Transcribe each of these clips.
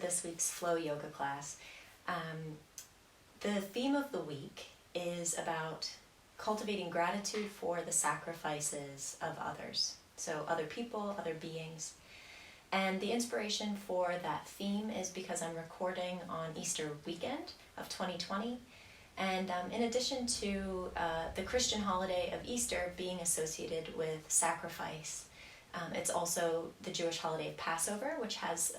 this week's Flow Yoga class. The theme of the week is about cultivating gratitude for the sacrifices of others. So other people, other beings. And the inspiration for that theme is because I'm recording on Easter weekend of 2020. And in addition to the Christian holiday of Easter being associated with sacrifice, it's also the Jewish holiday of Passover, which has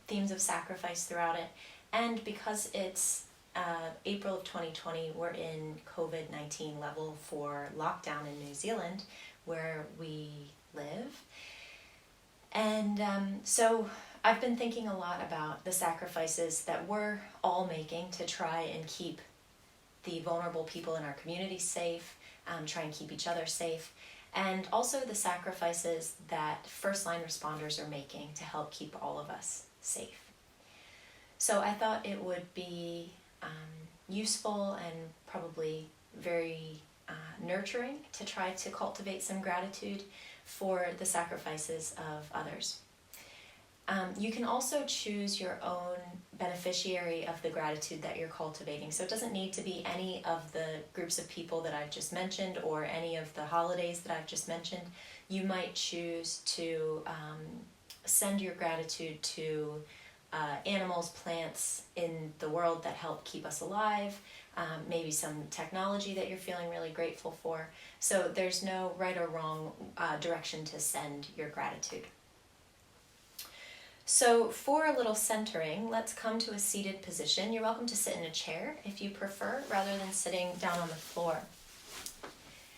themes of sacrifice throughout it. And because it's April of 2020, we're in COVID-19 level 4 lockdown in New Zealand, where we live. And so I've been thinking a lot about the sacrifices that we're all making to try and keep the vulnerable people in our community safe, try and keep each other safe, and also the sacrifices that first-line responders are making to help keep all of us safe. So I thought it would be useful and probably very nurturing to try to cultivate some gratitude for the sacrifices of others. You can also choose your own beneficiary of the gratitude that you're cultivating. So it doesn't need to be any of the groups of people that I've just mentioned or any of the holidays that I've just mentioned. You might choose to send your gratitude to animals, plants in the world that help keep us alive, maybe some technology that you're feeling really grateful for. So there's no right or wrong direction to send your gratitude. So for a little centering, let's come to a seated position. You're welcome to sit in a chair if you prefer, rather than sitting down on the floor.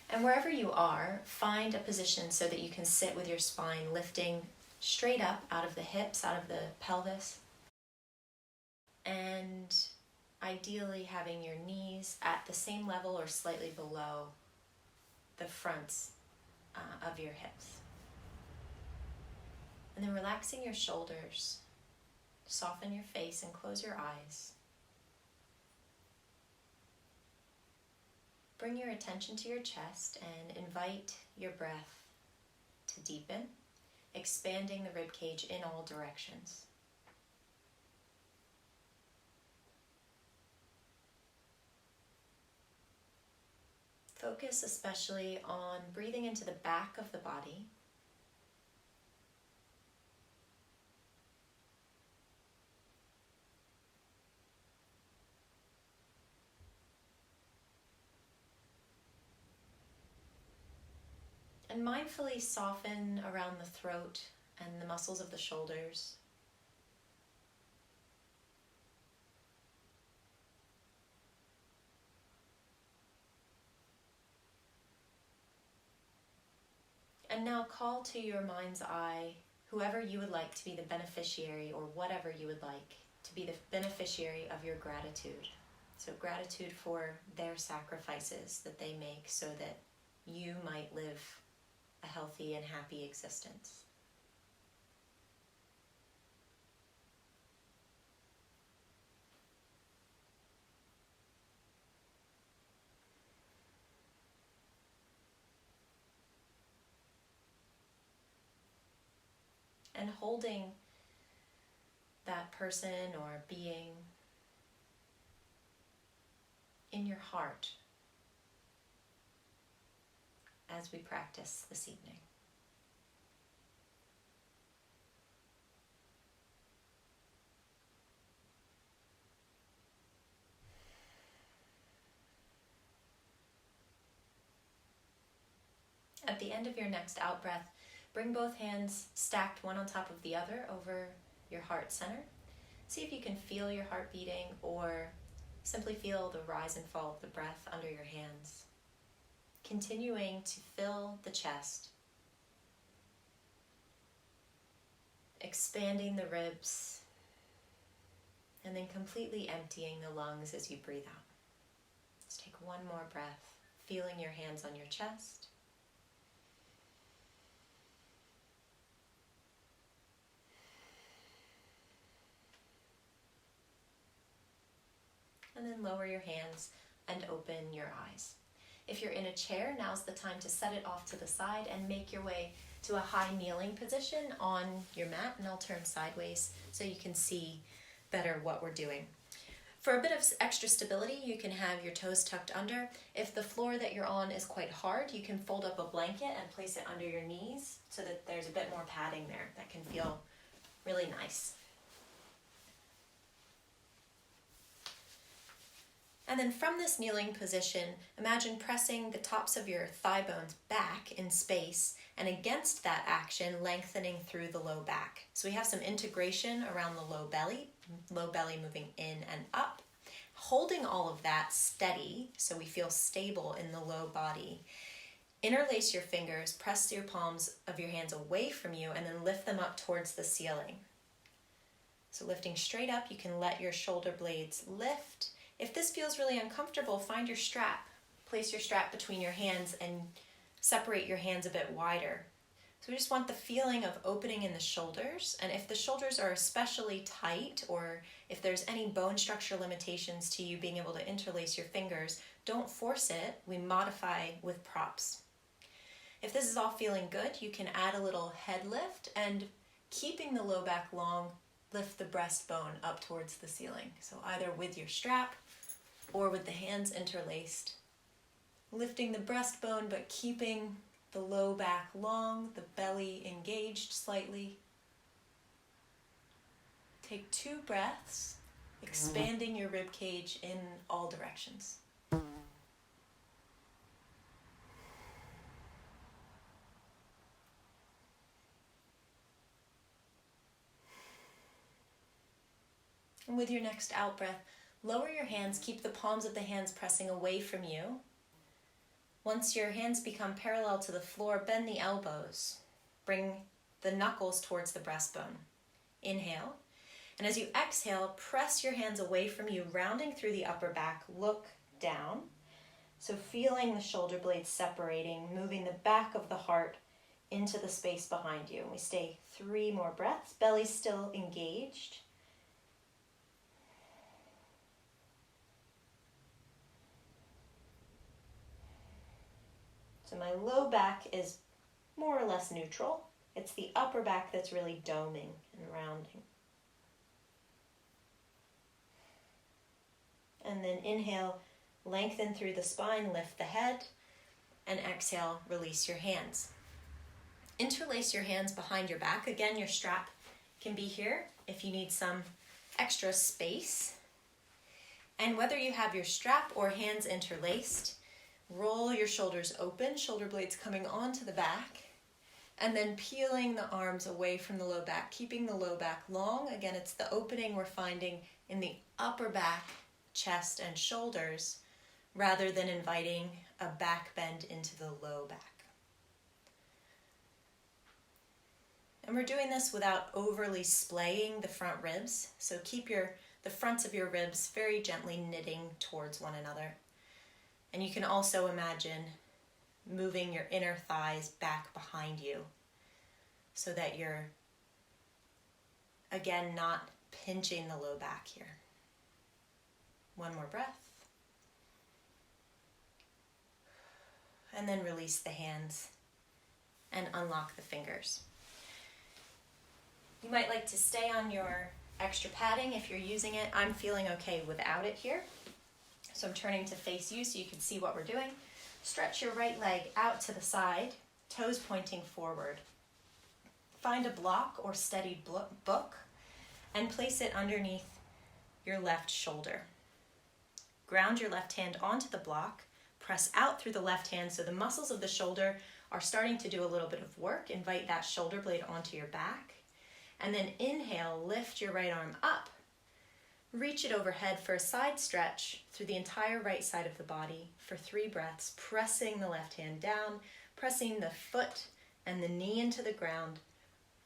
And wherever you are, find a position so that you can sit with your spine lifting straight up out of the hips, out of the pelvis. And ideally having your knees at the same level or slightly below the fronts of your hips. And then relaxing your shoulders, soften your face and close your eyes. Bring your attention to your chest and invite your breath to deepen, expanding the rib cage in all directions. Focus especially on breathing into the back of the body. And mindfully soften around the throat and the muscles of the shoulders. And now call to your mind's eye whoever you would like to be the beneficiary, or whatever you would like to be the beneficiary of your gratitude. So gratitude for their sacrifices that they make so that you might live a healthy and happy existence. And holding that person or being in your heart as we practice this evening. At the end of your next out breath, bring both hands stacked one on top of the other over your heart center. See if you can feel your heart beating, or simply feel the rise and fall of the breath under your hands. Continuing to fill the chest, expanding the ribs, and then completely emptying the lungs as you breathe out. Let's take one more breath, feeling your hands on your chest. And then lower your hands and open your eyes. If you're in a chair, now's the time to set it off to the side and make your way to a high kneeling position on your mat. And I'll turn sideways so you can see better what we're doing. For a bit of extra stability, you can have your toes tucked under. If the floor that you're on is quite hard, you can fold up a blanket and place it under your knees so that there's a bit more padding there. That can feel really nice. And then from this kneeling position, imagine pressing the tops of your thigh bones back in space, and against that action, lengthening through the low back. So we have some integration around the low belly moving in and up, holding all of that steady so we feel stable in the low body. Interlace your fingers, press your palms of your hands away from you, and then lift them up towards the ceiling. So lifting straight up, you can let your shoulder blades lift. If this feels really uncomfortable, find your strap. Place your strap between your hands and separate your hands a bit wider. So we just want the feeling of opening in the shoulders, and if the shoulders are especially tight or if there's any bone structure limitations to you being able to interlace your fingers, don't force it. We modify with props. If this is all feeling good, you can add a little head lift, and keeping the low back long, lift the breastbone up towards the ceiling. So either with your strap or with the hands interlaced. Lifting the breastbone but keeping the low back long, the belly engaged slightly. Take 2 breaths, expanding your rib cage in all directions. And with your next out breath, lower your hands, keep the palms of the hands pressing away from you. Once your hands become parallel to the floor, bend the elbows. Bring the knuckles towards the breastbone. Inhale. And as you exhale, press your hands away from you, rounding through the upper back. Look down. So feeling the shoulder blades separating, moving the back of the heart into the space behind you. And we stay 3 more breaths. Belly still engaged. So my low back is more or less neutral. It's the upper back that's really doming and rounding. And then inhale, lengthen through the spine, lift the head, and exhale, release your hands. Interlace your hands behind your back. Again, your strap can be here if you need some extra space. And whether you have your strap or hands interlaced, roll your shoulders open, shoulder blades coming onto the back, and then peeling the arms away from the low back, keeping the low back long. Again, it's the opening we're finding in the upper back, chest, and shoulders, rather than inviting a back bend into the low back. And we're doing this without overly splaying the front ribs, so keep the fronts of your ribs very gently knitting towards one another. And you can also imagine moving your inner thighs back behind you so that you're, again, not pinching the low back here. 1 more breath. And then release the hands and unlock the fingers. You might like to stay on your extra padding if you're using it. I'm feeling okay without it here. So I'm turning to face you so you can see what we're doing. Stretch your right leg out to the side, toes pointing forward. Find a block or steady book and place it underneath your left shoulder. Ground your left hand onto the block. Press out through the left hand so the muscles of the shoulder are starting to do a little bit of work. Invite that shoulder blade onto your back. And then inhale, lift your right arm up. Reach it overhead for a side stretch through the entire right side of the body for 3 breaths, pressing the left hand down, pressing the foot and the knee into the ground.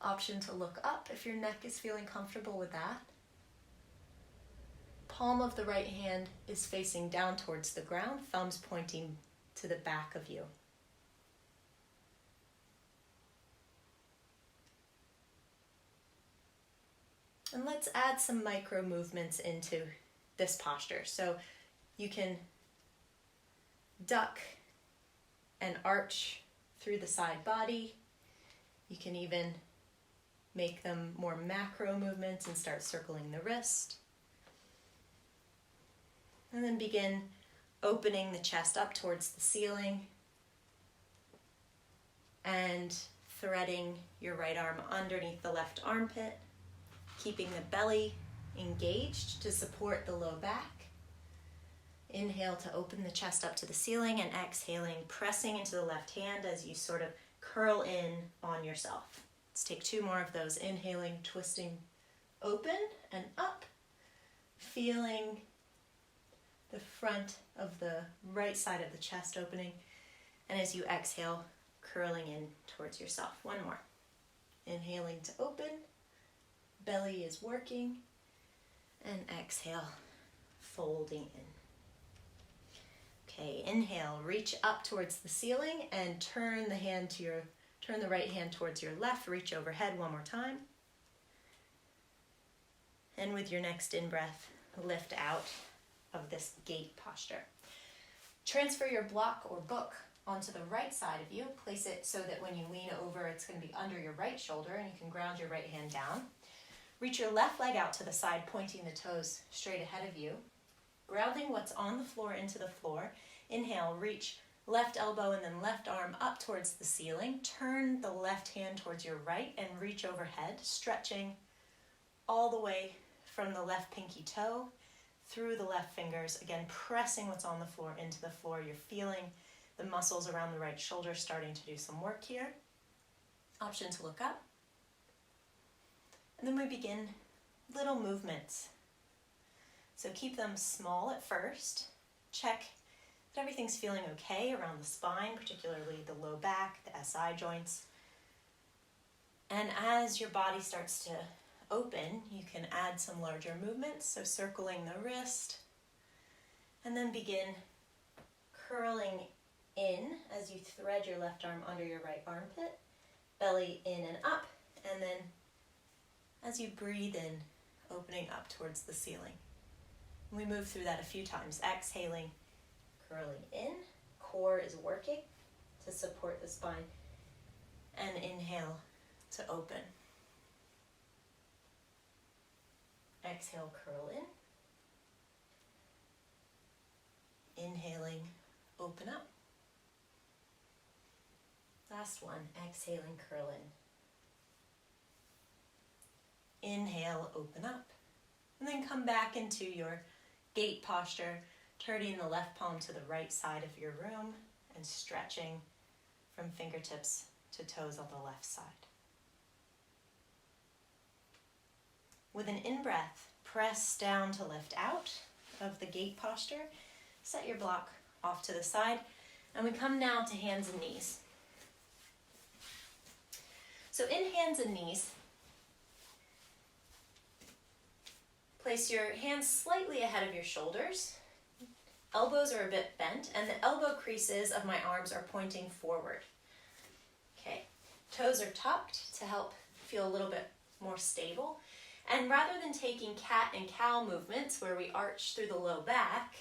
Option to look up if your neck is feeling comfortable with that. Palm of the right hand is facing down towards the ground, thumbs pointing to the back of you. And let's add some micro movements into this posture. So you can duck and arch through the side body. You can even make them more macro movements and start circling the wrist. And then begin opening the chest up towards the ceiling and threading your right arm underneath the left armpit, keeping the belly engaged to support the low back. Inhale to open the chest up to the ceiling, and exhaling, pressing into the left hand as you sort of curl in on yourself. Let's take 2 more of those. Inhaling, twisting open and up, feeling the front of the right side of the chest opening, and as you exhale, curling in towards yourself. 1 more. Inhaling to open, belly is working, and exhale, folding in. Okay, inhale, reach up towards the ceiling and turn the right hand towards your left, reach overhead 1 more time. And with your next in-breath, lift out of this gate posture. Transfer your block or book onto the right side of you. Place it so that when you lean over, it's going to be under your right shoulder, and you can ground your right hand down. Reach your left leg out to the side, pointing the toes straight ahead of you. Grounding what's on the floor into the floor. Inhale, reach left elbow and then left arm up towards the ceiling. Turn the left hand towards your right and reach overhead, stretching all the way from the left pinky toe through the left fingers. Again, pressing what's on the floor into the floor. You're feeling the muscles around the right shoulder starting to do some work here. Option to look up. And then we begin little movements. So keep them small at first. Check that everything's feeling okay around the spine, particularly the low back, the SI joints. And as your body starts to open, you can add some larger movements. So circling the wrist, and then begin curling in as you thread your left arm under your right armpit, belly in and up, and then as you breathe in, opening up towards the ceiling. We move through that a few times. Exhaling, curling in. Core is working to support the spine. And inhale to open. Exhale, curl in. Inhaling, open up. Last one. Exhaling, curl in. Inhale, open up. And then come back into your gate posture, turning the left palm to the right side of your room and stretching from fingertips to toes on the left side. With an in-breath, press down to lift out of the gate posture. Set your block off to the side, and we come now to hands and knees. So in hands and knees, place your hands slightly ahead of your shoulders. Elbows are a bit bent, and the elbow creases of my arms are pointing forward. Okay, toes are tucked to help feel a little bit more stable. And rather than taking cat and cow movements where we arch through the low back,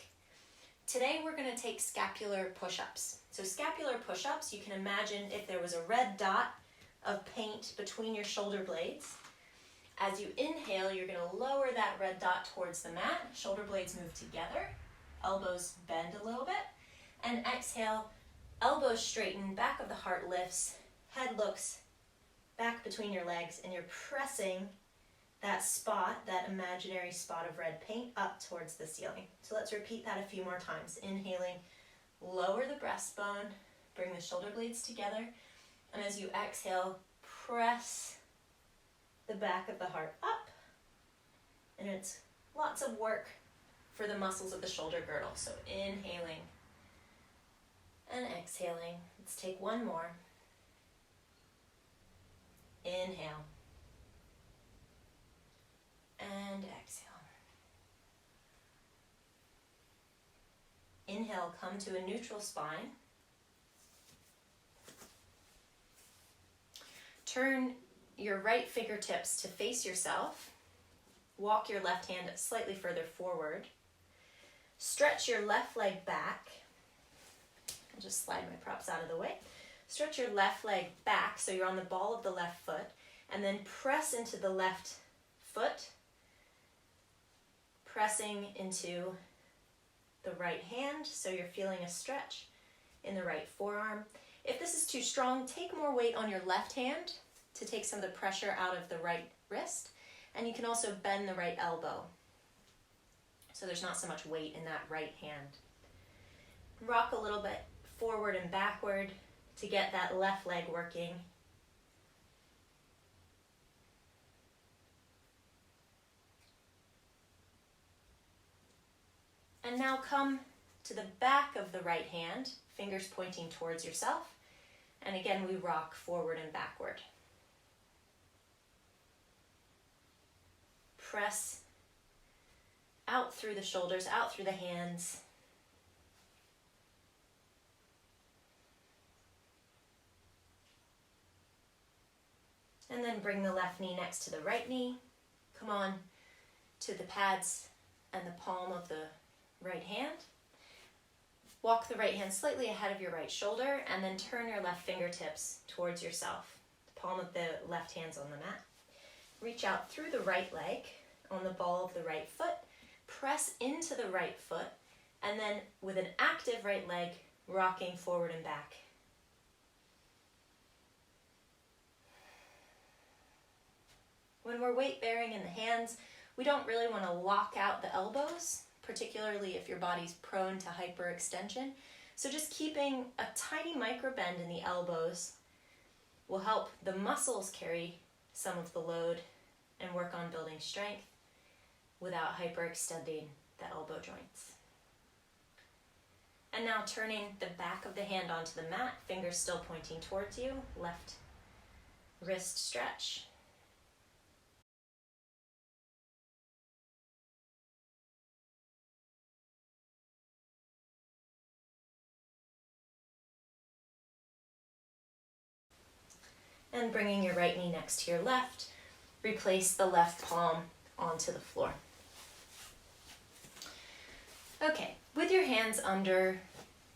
today we're going to take scapular push-ups. So scapular push-ups, you can imagine if there was a red dot of paint between your shoulder blades. As you inhale, you're going to lower that red dot towards the mat. Shoulder blades move together. Elbows bend a little bit. And exhale, elbows straighten, back of the heart lifts, head looks back between your legs, and you're pressing that spot, that imaginary spot of red paint, up towards the ceiling. So let's repeat that a few more times. Inhaling, lower the breastbone, bring the shoulder blades together, and as you exhale, press the back of the heart up, and it's lots of work for the muscles of the shoulder girdle. So inhaling and exhaling. Let's take one more. Inhale and exhale. Inhale, come to a neutral spine. Turn your right fingertips to face yourself. Walk your left hand slightly further forward. Stretch your left leg back. I'll just slide my props out of the way. Stretch your left leg back so you're on the ball of the left foot. and then press into the left foot, pressing into the right hand, so you're feeling a stretch in the right forearm. If this is too strong, take more weight on your left hand to take some of the pressure out of the right wrist, and you can also bend the right elbow, so there's not so much weight in that right hand. Rock a little bit forward and backward to get that left leg working. And now come to the back of the right hand, fingers pointing towards yourself. And again, we rock forward and backward. Press out through the shoulders, out through the hands. And then bring the left knee next to the right knee. Come on to the pads and the palm of the right hand. Walk the right hand slightly ahead of your right shoulder, and then turn your left fingertips towards yourself. The palm of the left hand's on the mat. Reach out through the right leg on the ball of the right foot. Press into the right foot, and then with an active right leg, rocking forward and back. When we're weight bearing in the hands, we don't really want to lock out the elbows, particularly if your body's prone to hyperextension. So just keeping a tiny micro bend in the elbows will help the muscles carry some of the load and work on building strength without hyperextending the elbow joints. And now turning the back of the hand onto the mat, fingers still pointing towards you, left wrist stretch. And bringing your right knee next to your left, replace the left palm onto the floor. Okay, with your hands under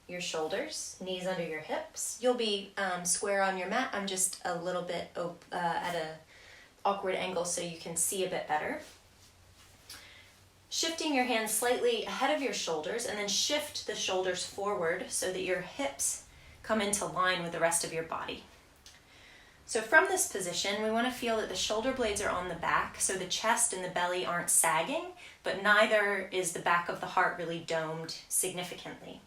your shoulders, knees under your hips, you'll be square on your mat. I'm just a little bit at an awkward angle so you can see a bit better. Shifting your hands slightly ahead of your shoulders, and then shift the shoulders forward so that your hips come into line with the rest of your body. So from this position, we want to feel that the shoulder blades are on the back, so the chest and the belly aren't sagging, but neither is the back of the heart really domed significantly.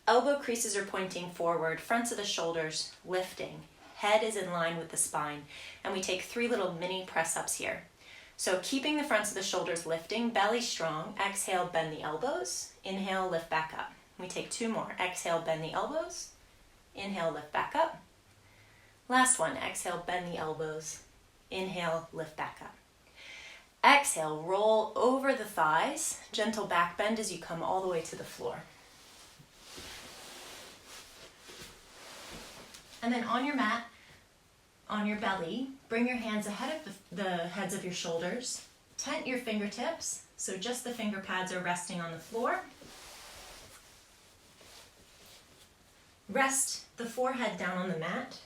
Elbow creases are pointing forward, fronts of the shoulders lifting, head is in line with the spine, and we take 3 little mini press-ups here. So keeping the fronts of the shoulders lifting, belly strong, exhale, bend the elbows, inhale, lift back up. We take 2 more, exhale, bend the elbows, inhale, lift back up. Last one, exhale, bend the elbows, inhale, lift back up. Exhale, roll over the thighs, gentle back bend as you come all the way to the floor. And then on your mat, on your belly, bring your hands ahead of the heads of your shoulders, tent your fingertips, so just the finger pads are resting on the floor. Rest the forehead down on the mat.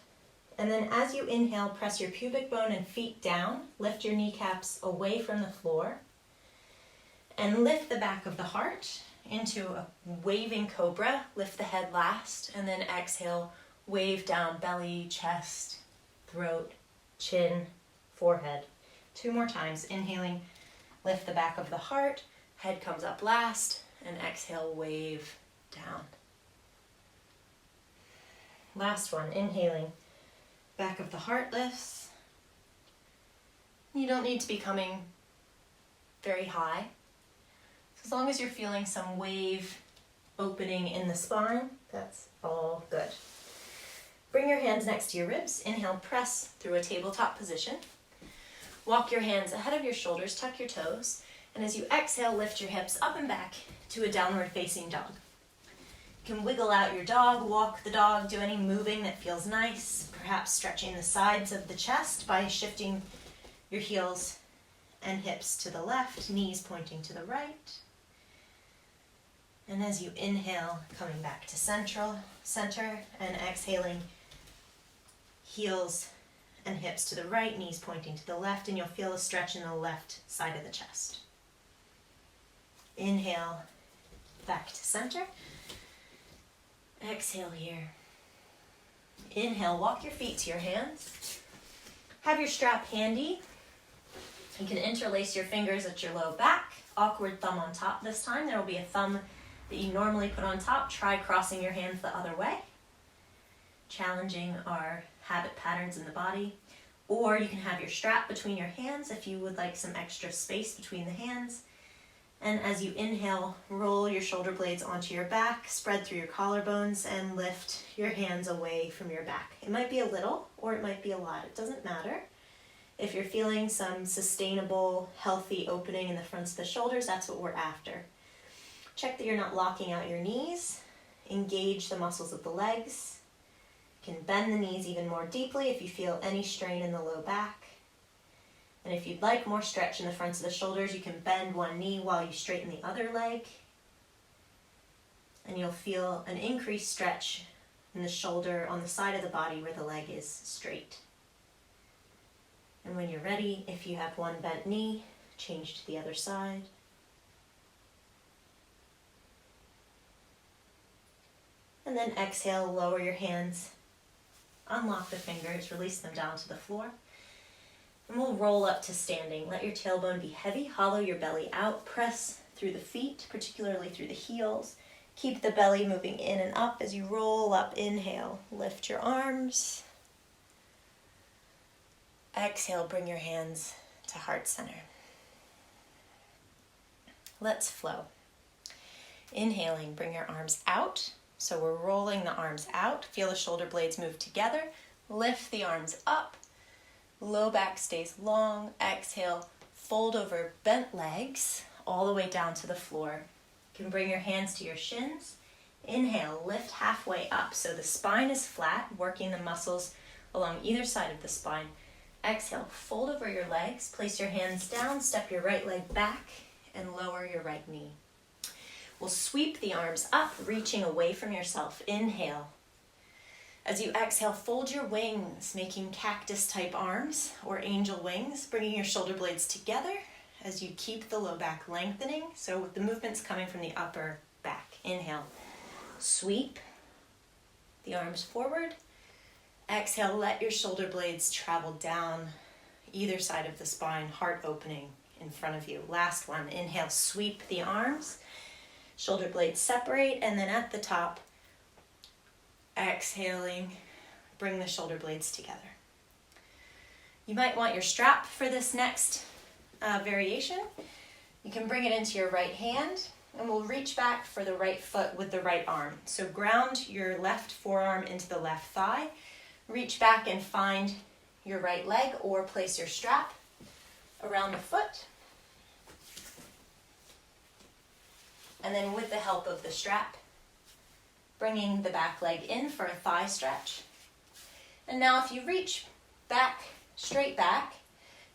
And then as you inhale, press your pubic bone and feet down, lift your kneecaps away from the floor, and lift the back of the heart into a waving cobra. Lift the head last, and then exhale, wave down belly, chest, throat, chin, forehead. 2 more times, inhaling, lift the back of the heart, head comes up last, and exhale, wave down. Last one, inhaling. Back of the heart lifts. You don't need to be coming very high. As long as you're feeling some wave opening in the spine, that's all good. Bring your hands next to your ribs. Inhale, press through a tabletop position. Walk your hands ahead of your shoulders, tuck your toes, and as you exhale, lift your hips up and back to a downward facing dog. You can wiggle out your dog, walk the dog, do any moving that feels nice, perhaps stretching the sides of the chest by shifting your heels and hips to the left, knees pointing to the right. And as you inhale, coming back to center, and exhaling, heels and hips to the right, knees pointing to the left, and you'll feel a stretch in the left side of the chest. Inhale, back to center. Exhale here. Inhale, walk your feet to your hands. Have your strap handy. You can interlace your fingers at your low back. Awkward thumb on top this time. There will be a thumb that you normally put on top. Try crossing your hands the other way. Challenging our habit patterns in the body. Or you can have your strap between your hands if you would like some extra space between the hands. And as you inhale, roll your shoulder blades onto your back, spread through your collarbones, and lift your hands away from your back. It might be a little, or it might be a lot. It doesn't matter. If you're feeling some sustainable, healthy opening in the fronts of the shoulders, that's what we're after. Check that you're not locking out your knees. Engage the muscles of the legs. You can bend the knees even more deeply if you feel any strain in the low back. And if you'd like more stretch in the fronts of the shoulders, you can bend one knee while you straighten the other leg. And you'll feel an increased stretch in the shoulder on the side of the body where the leg is straight. And when you're ready, if you have one bent knee, change to the other side. And then exhale, lower your hands, unlock the fingers, release them down to the floor. And we'll roll up to standing. Let your tailbone be heavy, hollow your belly out, press through the feet, particularly through the heels. Keep the belly moving in and up as you roll up. Inhale, lift your arms. Exhale, bring your hands to heart center. Let's flow. Inhaling, bring your arms out. So we're rolling the arms out. Feel the shoulder blades move together. Lift the arms up. Low back stays long. Exhale, fold over bent legs all the way down to the floor. You can bring your hands to your shins. Inhale, lift halfway up so the spine is flat, working the muscles along either side of the spine. Exhale, fold over your legs, place your hands down, step your right leg back, and lower your right knee. We'll sweep the arms up, reaching away from yourself. Inhale. As you exhale, fold your wings, making cactus-type arms or angel wings, bringing your shoulder blades together as you keep the low back lengthening. So the movement's coming from the upper back. Inhale, sweep the arms forward. Exhale, let your shoulder blades travel down either side of the spine, heart opening in front of you. Last one. Inhale, sweep the arms. Shoulder blades separate, and then at the top, exhaling, bring the shoulder blades together. You might want your strap for this next variation. You can bring it into your right hand, and we'll reach back for the right foot with the right arm. So ground your left forearm into the left thigh. Reach back and find your right leg, or place your strap around the foot. And then with the help of the strap, bringing the back leg in for a thigh stretch. And now if you reach back, straight back,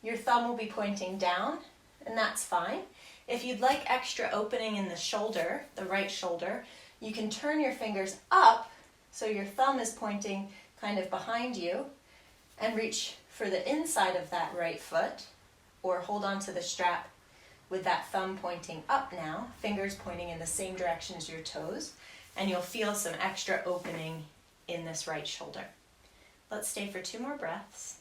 your thumb will be pointing down, and that's fine. If you'd like extra opening in the shoulder, the right shoulder, you can turn your fingers up so your thumb is pointing kind of behind you, and reach for the inside of that right foot, or hold on to the strap with that thumb pointing up now, fingers pointing in the same direction as your toes, and you'll feel some extra opening in this right shoulder. Let's stay for 2 more breaths.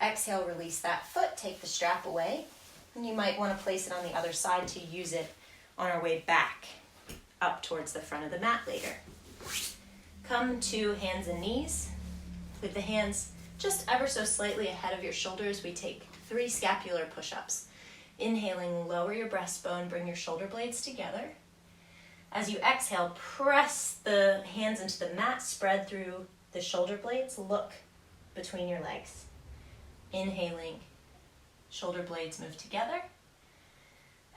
Exhale, release that foot, take the strap away, and you might want to place it on the other side to use it on our way back up towards the front of the mat later. Come to hands and knees. With the hands just ever so slightly ahead of your shoulders, we take 3 scapular push-ups. Inhaling, lower your breastbone, bring your shoulder blades together. As you exhale, press the hands into the mat, spread through the shoulder blades, look between your legs. Inhaling, shoulder blades move together.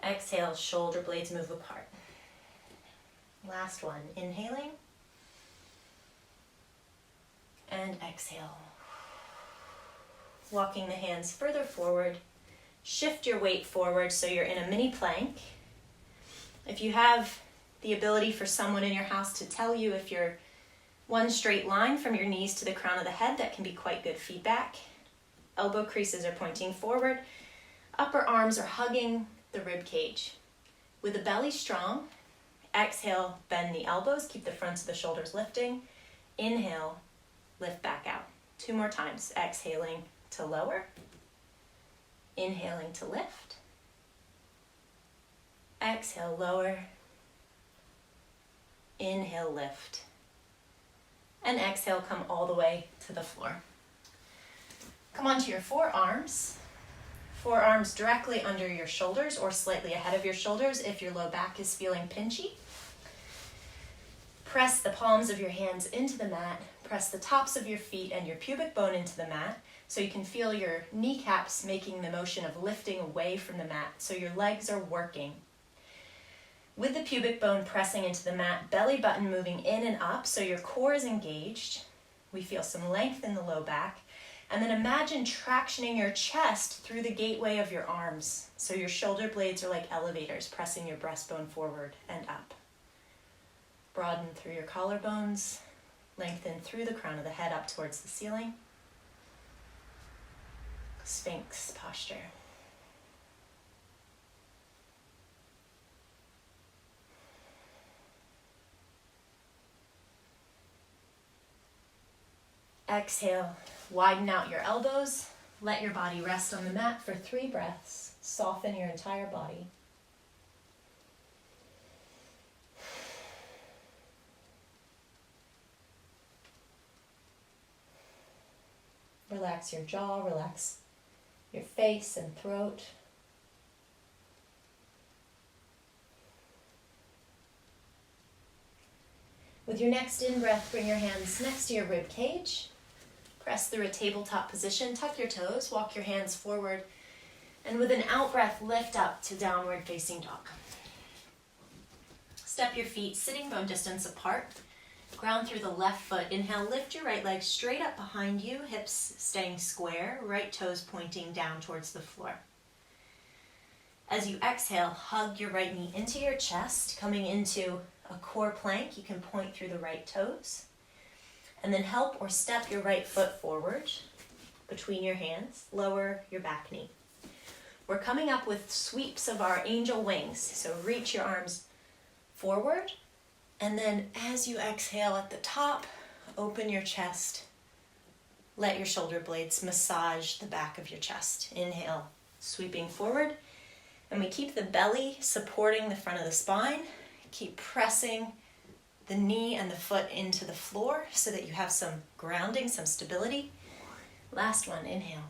Exhale, shoulder blades move apart. Last one, inhaling. And exhale. Walking the hands further forward. Shift your weight forward so you're in a mini plank. If you have the ability for someone in your house to tell you if you're one straight line from your knees to the crown of the head. That can be quite good feedback. Elbow creases are pointing forward. Upper arms are hugging the rib cage. With the belly strong, exhale, bend the elbows, keep the fronts of the shoulders lifting. Inhale, lift back out. 2 more times. Exhaling to lower. Inhaling to lift. Exhale, lower. Inhale, lift. And exhale, come all the way to the floor. Come onto your forearms. Forearms directly under your shoulders or slightly ahead of your shoulders if your low back is feeling pinchy. Press the palms of your hands into the mat. Press the tops of your feet and your pubic bone into the mat so you can feel your kneecaps making the motion of lifting away from the mat, so your legs are working. With the pubic bone pressing into the mat, belly button moving in and up so your core is engaged. We feel some length in the low back. And then imagine tractioning your chest through the gateway of your arms. So your shoulder blades are like elevators, pressing your breastbone forward and up. Broaden through your collarbones, lengthen through the crown of the head up towards the ceiling. Sphinx posture. Exhale, widen out your elbows. Let your body rest on the mat for 3 breaths. Soften your entire body. Relax your jaw, relax your face and throat. With your next in-breath, bring your hands next to your rib cage. Press through a tabletop position, tuck your toes, walk your hands forward, and with an out-breath, lift up to downward facing dog. Step your feet sitting bone distance apart. Ground through the left foot. Inhale, lift your right leg straight up behind you, hips staying square, right toes pointing down towards the floor. As you exhale, hug your right knee into your chest, coming into a core plank. You can point through the right toes. And then help or step your right foot forward between your hands. Lower your back knee. We're coming up with sweeps of our angel wings. So reach your arms forward. And then as you exhale at the top, open your chest. Let your shoulder blades massage the back of your chest. Inhale, sweeping forward. And we keep the belly supporting the front of the spine. Keep pressing the knee and the foot into the floor so that you have some grounding, some stability. Last one, inhale.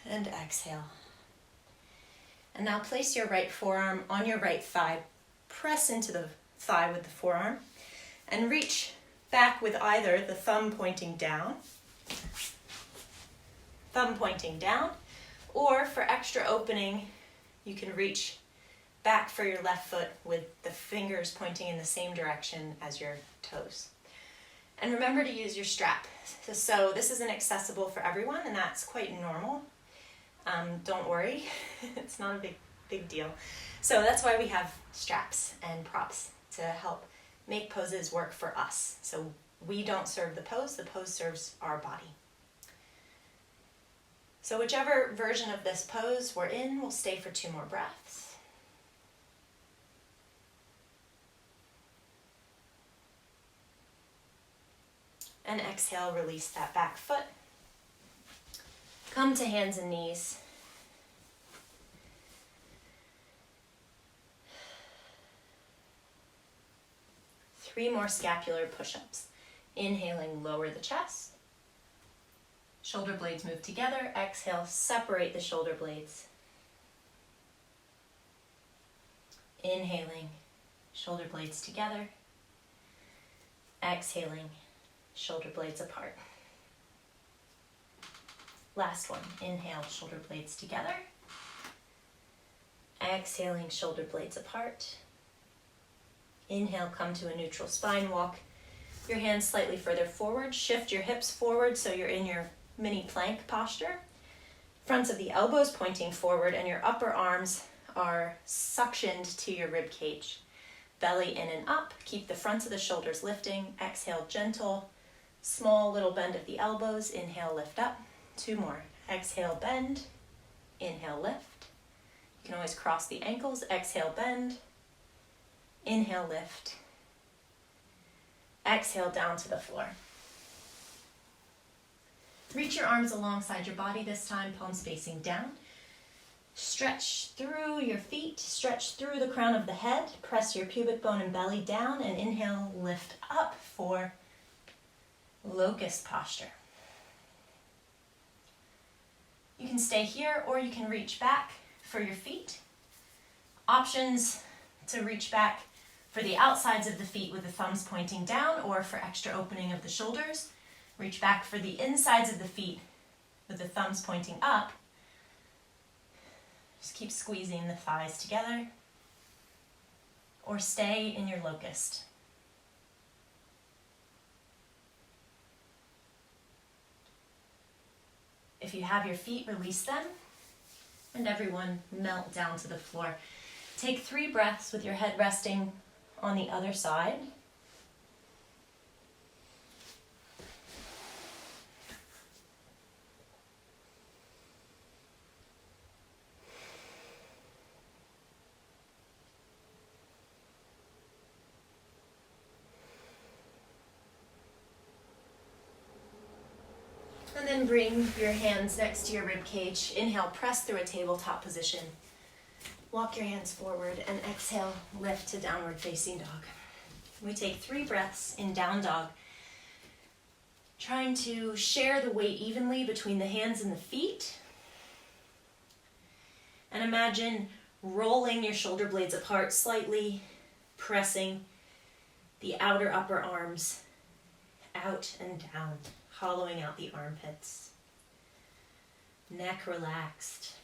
And exhale. And now place your right forearm on your right thigh. Press into the thigh with the forearm and reach back with either the thumb pointing down, or for extra opening, you can reach back for your left foot with the fingers pointing in the same direction as your toes. And remember to use your strap. So this isn't accessible for everyone, and that's quite normal. Don't worry, it's not a big deal. So that's why we have straps and props to help make poses work for us. So we don't serve the pose serves our body. So whichever version of this pose we're in, we'll stay for 2 more breaths. And exhale, release that back foot. Come to hands and knees. Three more scapular push-ups. Inhaling, lower the chest. Shoulder blades move together. Exhale, separate the shoulder blades. Inhaling, shoulder blades together. Exhaling, shoulder blades apart. Last one. Inhale, shoulder blades together. Exhaling, shoulder blades apart. Inhale, come to a neutral spine. Walk your hands slightly further forward. Shift your hips forward so you're in your mini plank posture. Fronts of the elbows pointing forward and your upper arms are suctioned to your rib cage. Belly in and up, keep the fronts of the shoulders lifting. Exhale, gentle, small little bend of the elbows. Inhale, lift up. 2 more. Exhale, bend. Inhale, lift. You can always cross the ankles. Exhale, bend. Inhale, lift. Exhale, down to the floor. Reach your arms alongside your body this time, palms facing down. Stretch through your feet, stretch through the crown of the head, press your pubic bone and belly down, and inhale, lift up for locust posture. You can stay here or you can reach back for your feet. Options to reach back for the outsides of the feet with the thumbs pointing down, or for extra opening of the shoulders. Reach back for the insides of the feet with the thumbs pointing up. Just keep squeezing the thighs together, or stay in your locust. If you have your feet, release them, and everyone melt down to the floor. Take 3 breaths with your head resting on the other side. And then bring your hands next to your rib cage. Inhale, press through a tabletop position. Walk your hands forward, and exhale, lift to downward facing dog. We take 3 breaths in down dog, trying to share the weight evenly between the hands and the feet. And imagine rolling your shoulder blades apart slightly, pressing the outer upper arms out and down, hollowing out the armpits. Neck relaxed.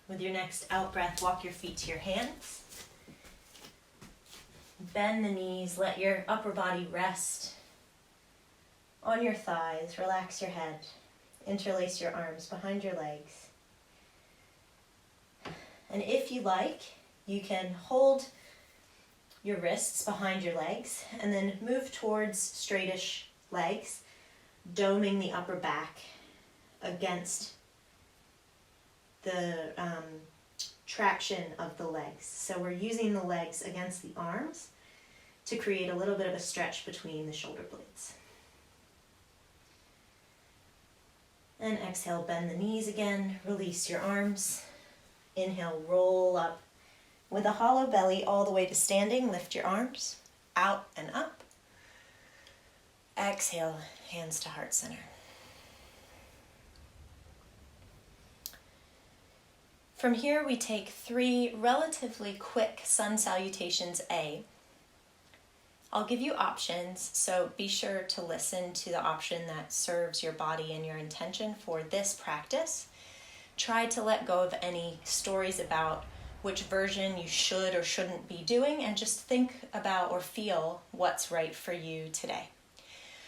With your next out breath, walk your feet to your hands. Bend the knees, let your upper body rest on your thighs. Relax your head. Interlace your arms behind your legs. And if you like, you can hold your wrists behind your legs and then move towards straightish legs, doming the upper back against the traction of the legs. So we're using the legs against the arms to create a little bit of a stretch between the shoulder blades. And exhale, bend the knees again, release your arms. Inhale, roll up with a hollow belly all the way to standing. Lift your arms out and up. Exhale, hands to heart center. From here, we take 3 relatively quick sun salutations A. I'll give you options, so be sure to listen to the option that serves your body and your intention for this practice. Try to let go of any stories about which version you should or shouldn't be doing, and just think about or feel what's right for you today.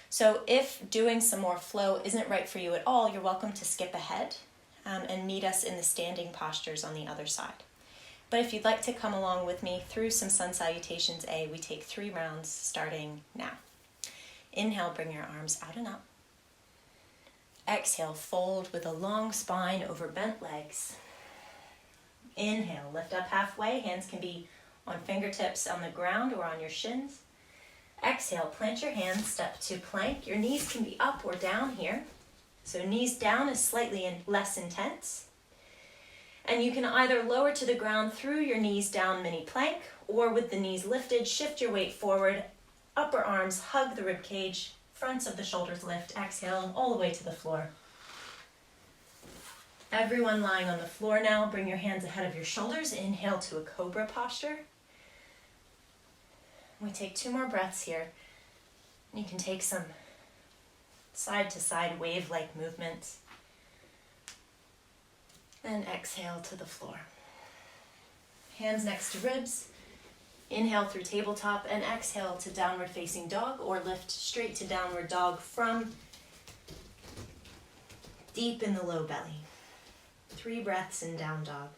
So if doing some more flow isn't right for you at all, you're welcome to skip ahead and meet us in the standing postures on the other side. But if you'd like to come along with me through some sun salutations A, we take 3 rounds starting now. Inhale, bring your arms out and up. Exhale, fold with a long spine over bent legs. Inhale, lift up halfway. Hands can be on fingertips on the ground or on your shins. Exhale, plant your hands, step to plank. Your knees can be up or down here. So knees down is slightly less intense. And you can either lower to the ground through your knees down mini plank, or with the knees lifted, shift your weight forward, upper arms hug the rib cage, fronts of the shoulders lift, exhale all the way to the floor. Everyone lying on the floor now, bring your hands ahead of your shoulders, inhale to a cobra posture. We take 2 more breaths here. You can take some side to side wave-like movements. And exhale to the floor. Hands next to ribs. Inhale through tabletop and exhale to downward facing dog, or lift straight to downward dog from deep in the low belly. 3 breaths in down dog.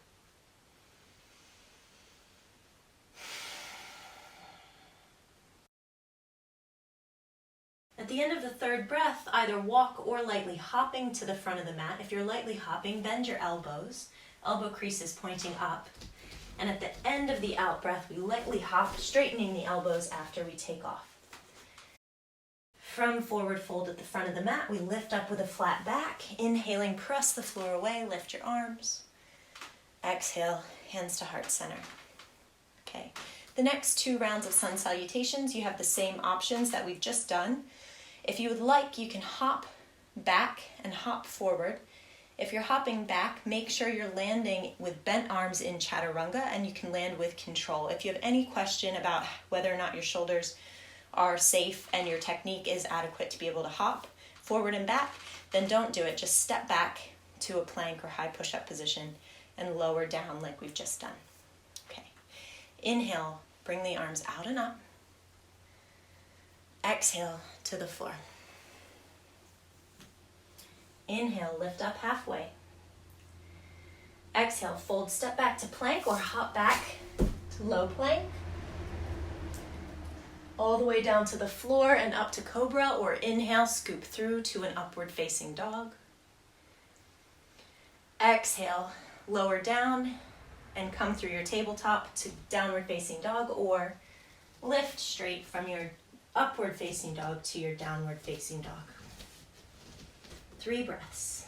At the end of the 3rd breath, either walk or lightly hopping to the front of the mat. If you're lightly hopping, bend your elbows, elbow creases pointing up. And at the end of the out breath, we lightly hop, straightening the elbows after we take off. From forward fold at the front of the mat, we lift up with a flat back. Inhaling, press the floor away, lift your arms. Exhale, hands to heart center. Okay, the next 2 rounds of sun salutations, you have the same options that we've just done. If you would like, you can hop back and hop forward. If you're hopping back, make sure you're landing with bent arms in chaturanga, and you can land with control. If you have any question about whether or not your shoulders are safe and your technique is adequate to be able to hop forward and back, then don't do it. Just step back to a plank or high push-up position and lower down like we've just done. Okay. Inhale, bring the arms out and up. Exhale to the floor. Inhale, lift up halfway. Exhale, fold, step back to plank or hop back to low plank. All the way down to the floor and up to cobra, or inhale, scoop through to an upward facing dog. Exhale, lower down and come through your tabletop to downward facing dog, or lift straight from your upward facing dog to your downward facing dog. 3 breaths.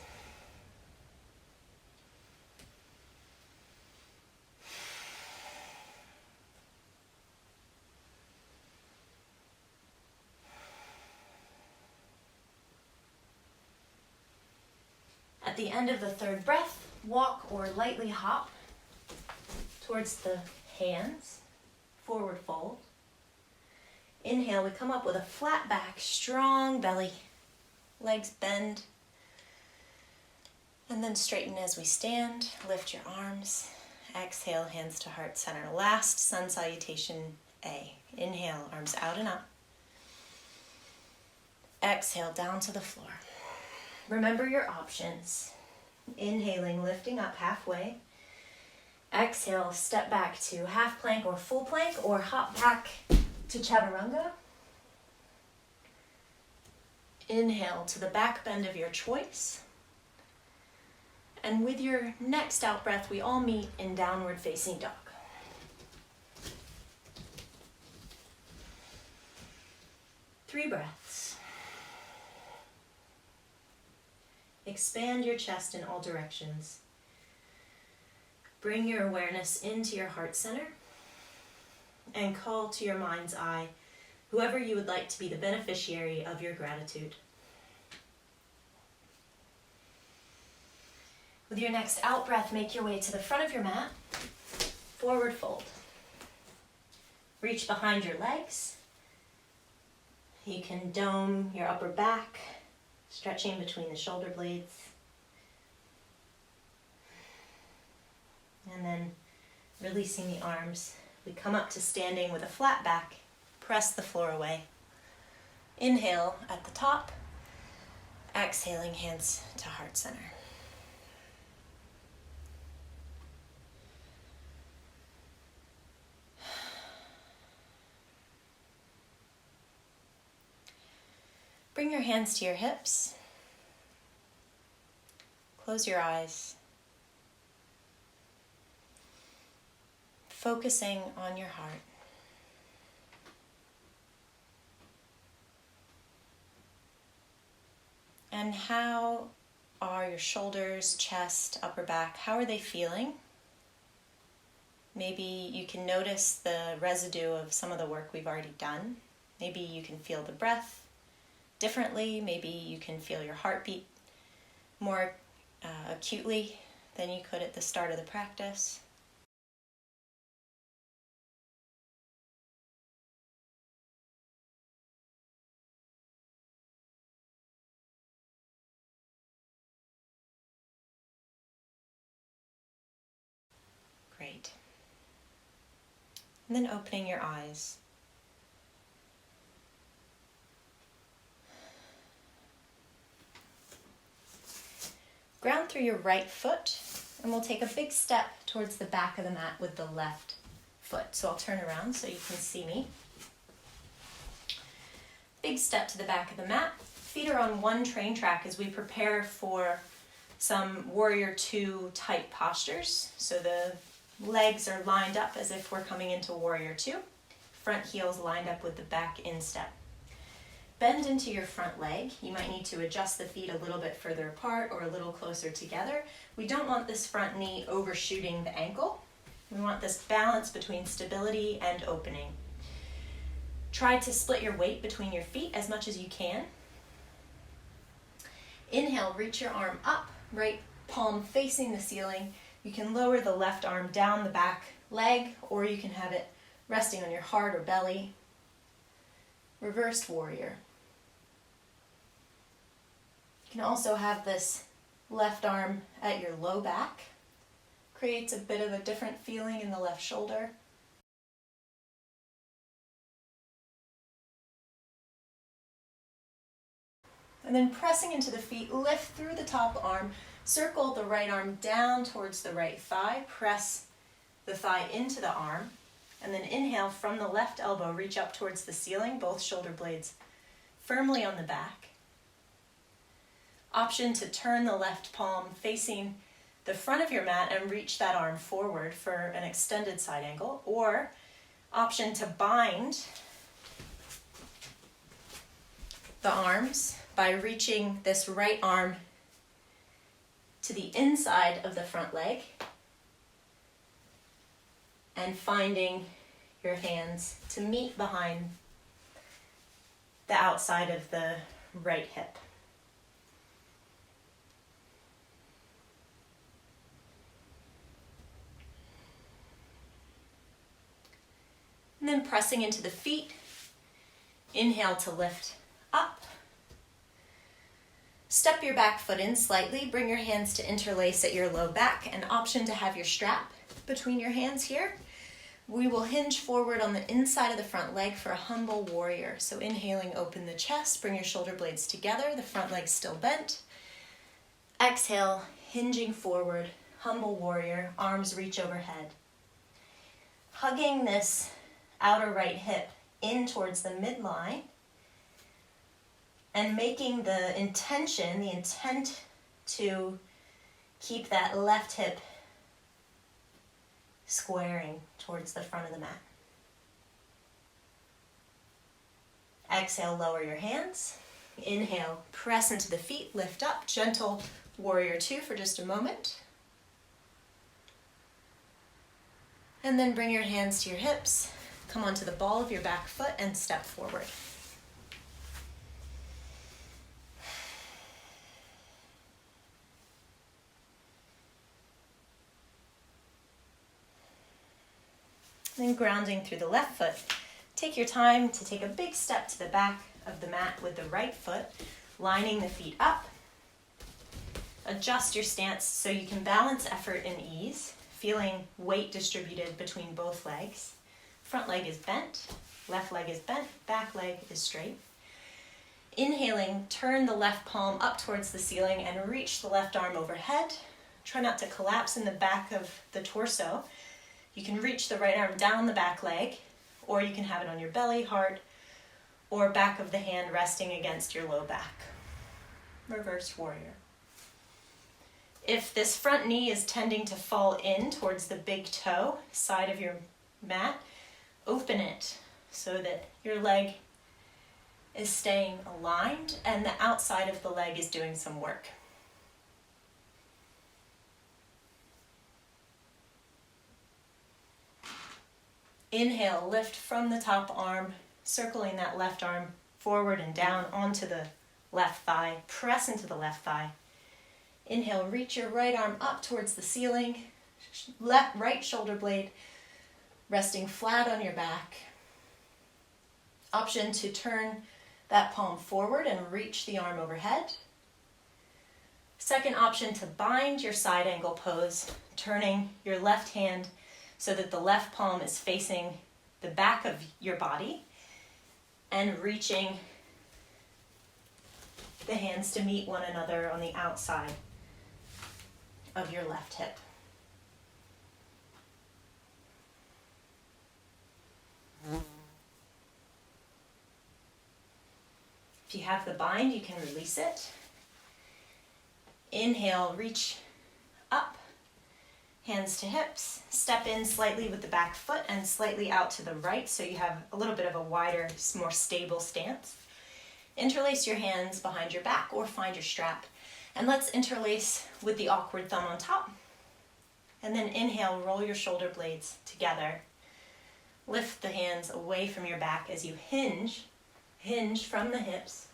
At the end of the 3rd breath, walk or lightly hop towards the hands, forward fold. Inhale, we come up with a flat back, strong belly, legs bend, and then straighten as we stand. Lift your arms. Exhale, hands to heart center. Last sun salutation A. Inhale, arms out and up. Exhale, down to the floor. Remember your options. Inhaling, lifting up halfway. Exhale, step back to half plank or full plank, or hop back to chaturanga. Inhale to the back bend of your choice. And with your next out breath, we all meet in downward facing dog. Three breaths. Expand your chest in all directions. Bring your awareness into your heart center and call to your mind's eye whoever you would like to be the beneficiary of your gratitude. With your next out breath, make your way to the front of your mat, forward fold. Reach behind your legs. You can dome your upper back, stretching between the shoulder blades. And then releasing the arms. We come up to standing with a flat back. Press the floor away. Inhale at the top. Exhaling, hands to heart center. Bring your hands to your hips. Close your eyes. Focusing on your heart. And how are your shoulders, chest, upper back, how are they feeling? Maybe you can notice the residue of some of the work we've already done. Maybe you can feel the breath differently. Maybe you can feel your heartbeat more acutely than you could at the start of the practice. Great. And then opening your eyes. Ground through your right foot, and we'll take a big step towards the back of the mat with the left foot. So I'll turn around so you can see me. Big step to the back of the mat. Feet are on one train track as we prepare for some warrior two type postures. So the legs are lined up as if we're coming into warrior two. Front heels lined up with the back instep. Bend into your front leg. You might need to adjust the feet a little bit further apart or a little closer together. We don't want this front knee overshooting the ankle. We want this balance between stability and opening. Try to split your weight between your feet as much as you can. Inhale, reach your arm up, right palm facing the ceiling. You can lower the left arm down the back leg, or you can have it resting on your heart or belly. Reversed warrior. You can also have this left arm at your low back. Creates a bit of a different feeling in the left shoulder. And then pressing into the feet, lift through the top arm, circle the right arm down towards the right thigh, press the thigh into the arm, and then inhale from the left elbow, reach up towards the ceiling, both shoulder blades firmly on the back. Option to turn the left palm facing the front of your mat and reach that arm forward for an extended side angle, or option to bind the arms by reaching this right arm to the inside of the front leg and finding your hands to meet behind the outside of the right hip. And then pressing into the feet, inhale to lift up. Step your back foot in slightly, bring your hands to interlace at your low back, an option to have your strap between your hands here. We will hinge forward on the inside of the front leg for a humble warrior. So inhaling, open the chest, bring your shoulder blades together, the front leg still bent. Exhale, hinging forward, humble warrior, arms reach overhead. Hugging this outer right hip in towards the midline and making the intent to keep that left hip squaring towards the front of the mat. Exhale, lower your hands. Inhale, press into the feet, lift up, gentle warrior two for just a moment. And then bring your hands to your hips, come onto the ball of your back foot and step forward. Then grounding through the left foot. Take your time to take a big step to the back of the mat with the right foot, lining the feet up. Adjust your stance so you can balance effort and ease, feeling weight distributed between both legs. Front leg is bent, left leg is bent, back leg is straight. Inhaling, turn the left palm up towards the ceiling and reach the left arm overhead. Try not to collapse in the back of the torso. You can reach the right arm down the back leg, or you can have it on your belly, heart, or back of the hand resting against your low back. Reversed warrior. If this front knee is tending to fall in towards the big toe side of your mat, open it so that your leg is staying aligned and the outside of the leg is doing some work. Inhale, lift from the top arm, circling that left arm forward and down onto the left thigh. Press into the left thigh. Inhale, reach your right arm up towards the ceiling. Right shoulder blade resting flat on your back. Option to turn that palm forward and reach the arm overhead. Second option to bind your side angle pose, turning your left hand so that the left palm is facing the back of your body and reaching the hands to meet one another on the outside of your left hip. If you have the bind, you can release it. Inhale, reach up, hands to hips. Step in slightly with the back foot and slightly out to the right so you have a little bit of a wider, more stable stance. Interlace your hands behind your back or find your strap. And let's interlace with the awkward thumb on top. And then inhale, roll your shoulder blades together. Lift the hands away from your back as you hinge from the hips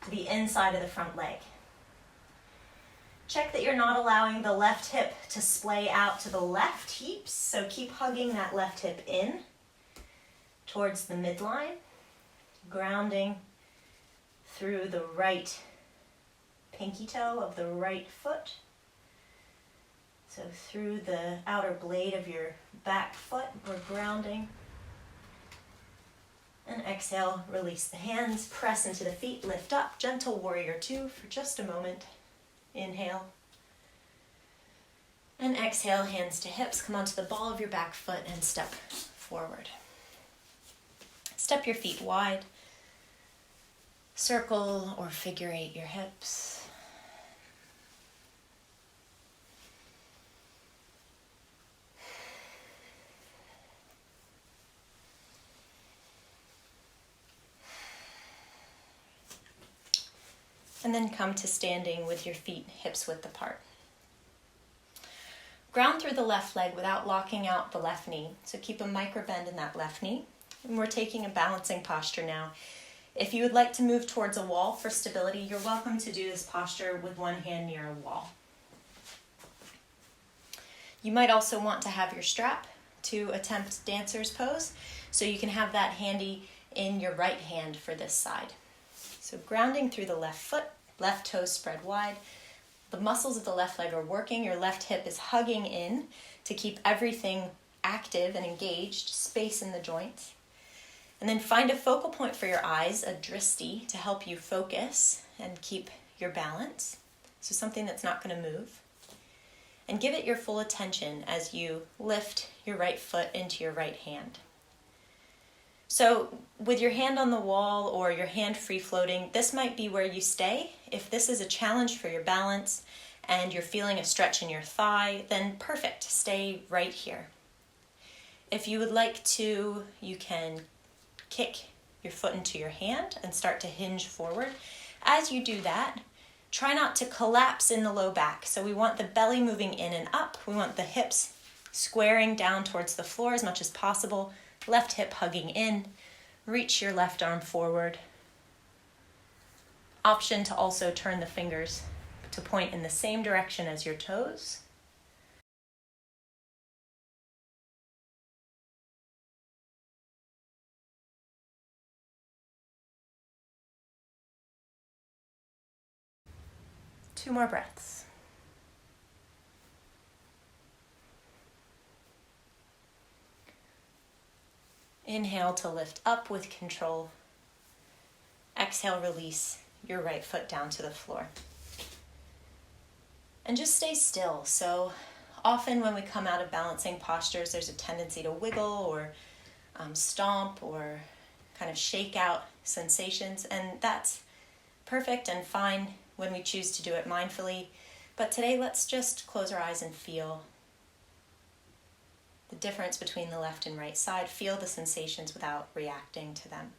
to the inside of the front leg. Check that you're not allowing the left hip to splay out to the left heaps, so keep hugging that left hip in towards the midline, grounding through the right pinky toe of the right foot. So through the outer blade of your back foot, we're grounding. And exhale, release the hands, press into the feet, lift up, gentle warrior two for just a moment. Inhale. And exhale, hands to hips, come onto the ball of your back foot and step forward. Step your feet wide. Circle or figure eight your hips. And then come to standing with your feet hips width apart. Ground through the left leg without locking out the left knee. So keep a micro bend in that left knee. And we're taking a balancing posture now. If you would like to move towards a wall for stability, you're welcome to do this posture with one hand near a wall. You might also want to have your strap to attempt dancer's pose, so you can have that handy in your right hand for this side. So grounding through the left foot, left toes spread wide. The muscles of the left leg are working. Your left hip is hugging in to keep everything active and engaged, space in the joints. And then find a focal point for your eyes, a dristi, to help you focus and keep your balance. So something that's not going to move. And give it your full attention as you lift your right foot into your right hand. So with your hand on the wall or your hand free floating, this might be where you stay. If this is a challenge for your balance and you're feeling a stretch in your thigh, then perfect, stay right here. If you would like to, you can kick your foot into your hand and start to hinge forward. As you do that, try not to collapse in the low back. So we want the belly moving in and up. We want the hips squaring down towards the floor as much as possible. Left hip hugging in. Reach your left arm forward. Option to also turn the fingers to point in the same direction as your toes. Two more breaths. Inhale to lift up with control. Exhale, release your right foot down to the floor. And just stay still. So often when we come out of balancing postures, there's a tendency to wiggle or stomp or kind of shake out sensations. And that's perfect and fine when we choose to do it mindfully. But today, let's just close our eyes and feel the difference between the left and right side. Feel the sensations without reacting to them.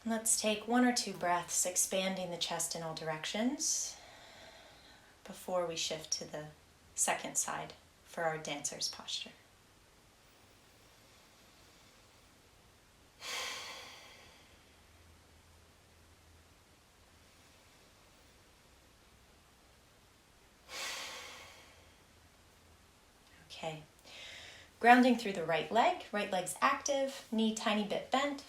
Let's take 1 or 2 breaths, expanding the chest in all directions before we shift to the second side for our dancer's posture. Okay, grounding through the right leg's active, knee tiny bit bent.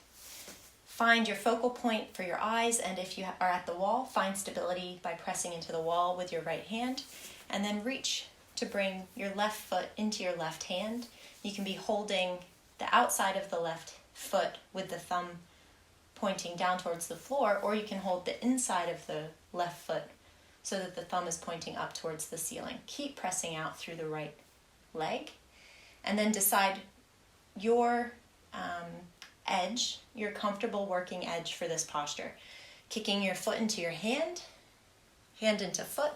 Find your focal point for your eyes, and if you are at the wall, find stability by pressing into the wall with your right hand, and then reach to bring your left foot into your left hand. You can be holding the outside of the left foot with the thumb pointing down towards the floor, or you can hold the inside of the left foot so that the thumb is pointing up towards the ceiling. Keep pressing out through the right leg, and then decide your edge, your comfortable working edge for this posture. Kicking your foot into your hand into foot,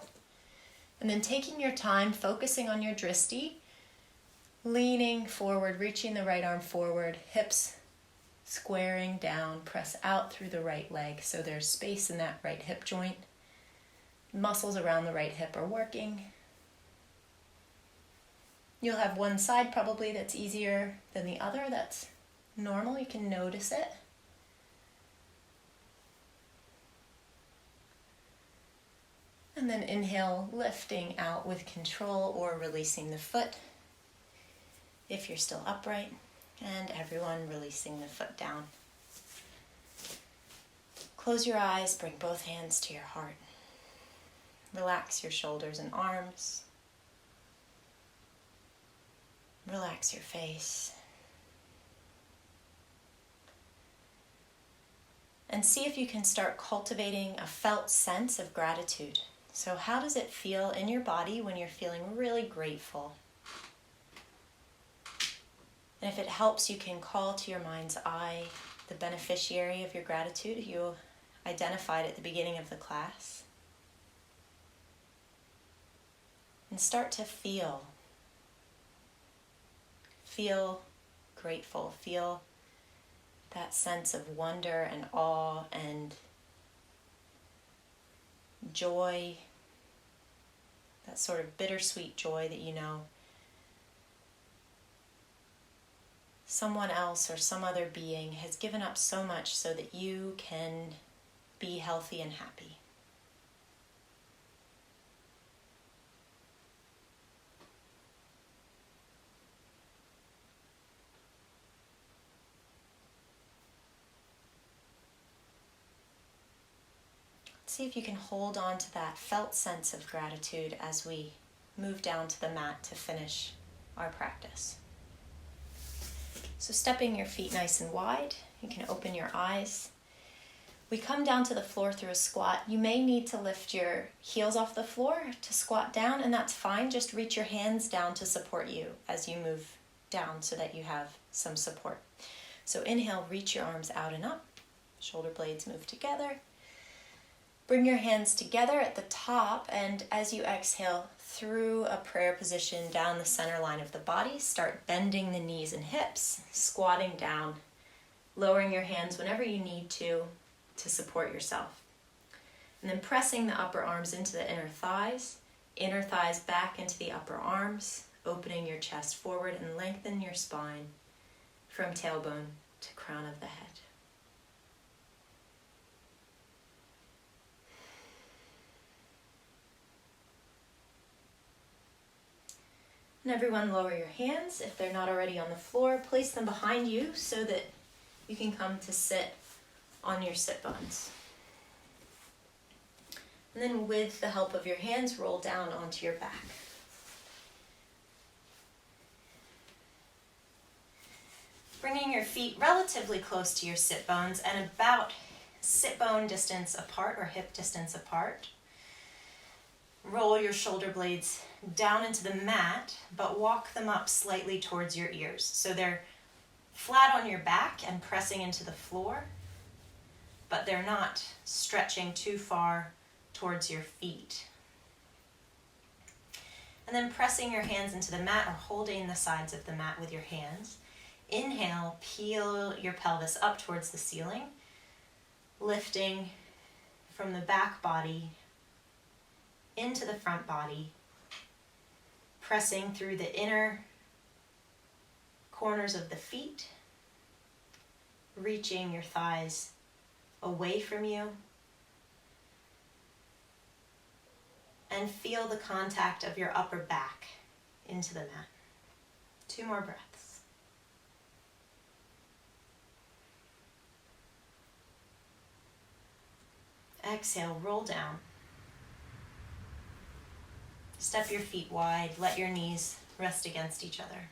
and then taking your time, focusing on your dristi, leaning forward, reaching the right arm forward, hips squaring down, press out through the right leg so there's space in that right hip joint. Muscles around the right hip are working. You'll have one side probably that's easier than the other. That's normal. You can notice it. And then inhale, lifting out with control or releasing the foot if you're still upright. And everyone releasing the foot down. Close your eyes, bring both hands to your heart. Relax your shoulders and arms. Relax your face. And see if you can start cultivating a felt sense of gratitude. So how does it feel in your body when you're feeling really grateful? And if it helps, you can call to your mind's eye the beneficiary of your gratitude you identified at the beginning of the class. And start to feel grateful, feel that sense of wonder and awe and joy, that sort of bittersweet joy that you know someone else or some other being has given up so much so that you can be healthy and happy. See if you can hold on to that felt sense of gratitude as we move down to the mat to finish our practice. So stepping your feet nice and wide, you can open your eyes. We come down to the floor through a squat. You may need to lift your heels off the floor to squat down, and that's fine. Just reach your hands down to support you as you move down so that you have some support. So inhale, reach your arms out and up. Shoulder blades move together. Bring your hands together at the top, and as you exhale through a prayer position down the center line of the body, start bending the knees and hips, squatting down, lowering your hands whenever you need to support yourself. And then pressing the upper arms into the inner thighs back into the upper arms, opening your chest forward and lengthen your spine from tailbone to crown of the head. And everyone lower your hands. If they're not already on the floor, place them behind you so that you can come to sit on your sit bones. And then with the help of your hands, roll down onto your back. Bringing your feet relatively close to your sit bones and about sit bone distance apart or hip distance apart. Roll your shoulder blades down into the mat, but walk them up slightly towards your ears. So they're flat on your back and pressing into the floor, but they're not stretching too far towards your feet. And then pressing your hands into the mat or holding the sides of the mat with your hands. Inhale, peel your pelvis up towards the ceiling, lifting from the back body into the front body, pressing through the inner corners of the feet, reaching your thighs away from you, and feel the contact of your upper back into the mat. 2 more breaths. Exhale, roll down. Step your feet wide, let your knees rest against each other.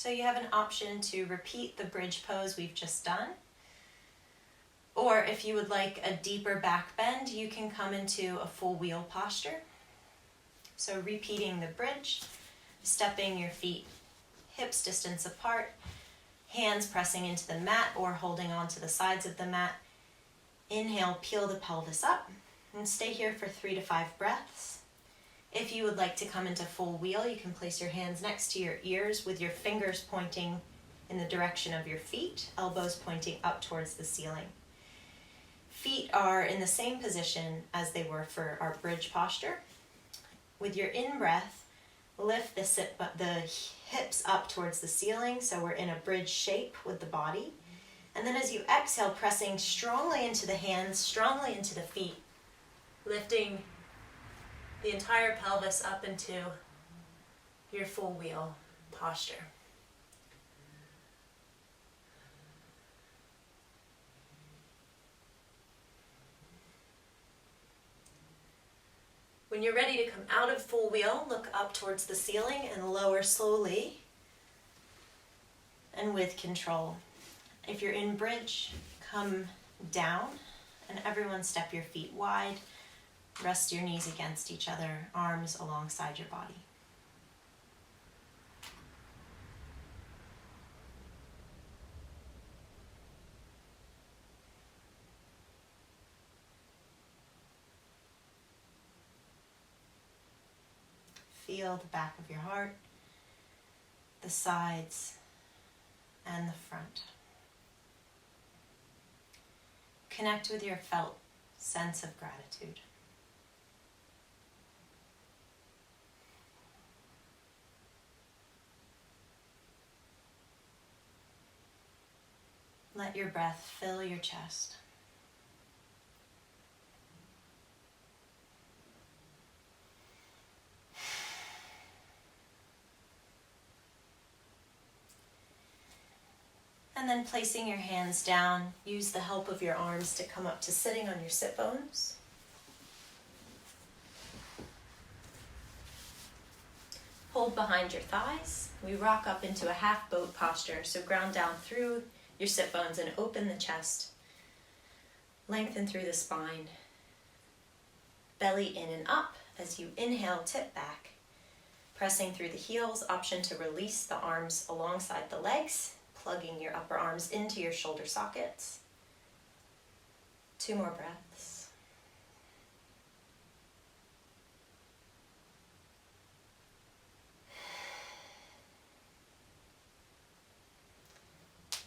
So you have an option to repeat the bridge pose we've just done. Or if you would like a deeper back bend, you can come into a full wheel posture. So repeating the bridge, stepping your feet hips distance apart, hands pressing into the mat or holding onto the sides of the mat. Inhale, peel the pelvis up and stay here for 3 to 5 breaths. If you would like to come into full wheel, you can place your hands next to your ears with your fingers pointing in the direction of your feet, elbows pointing up towards the ceiling. Feet are in the same position as they were for our bridge posture. With your in-breath, lift the hips up towards the ceiling, so we're in a bridge shape with the body. And then as you exhale, pressing strongly into the hands, strongly into the feet, lifting the entire pelvis up into your full wheel posture. When you're ready to come out of full wheel, look up towards the ceiling and lower slowly and with control. If you're in bridge, come down and everyone step your feet wide. Rest your knees against each other, arms alongside your body. Feel the back of your heart, the sides, and the front. Connect with your felt sense of gratitude. Let your breath fill your chest. And then placing your hands down, use the help of your arms to come up to sitting on your sit bones. Hold behind your thighs. We rock up into a half boat posture, so ground down through your sit bones and open the chest. Lengthen through the spine. Belly in and up. As you inhale, tip back. Pressing through the heels, option to release the arms alongside the legs, plugging your upper arms into your shoulder sockets. 2 more breaths.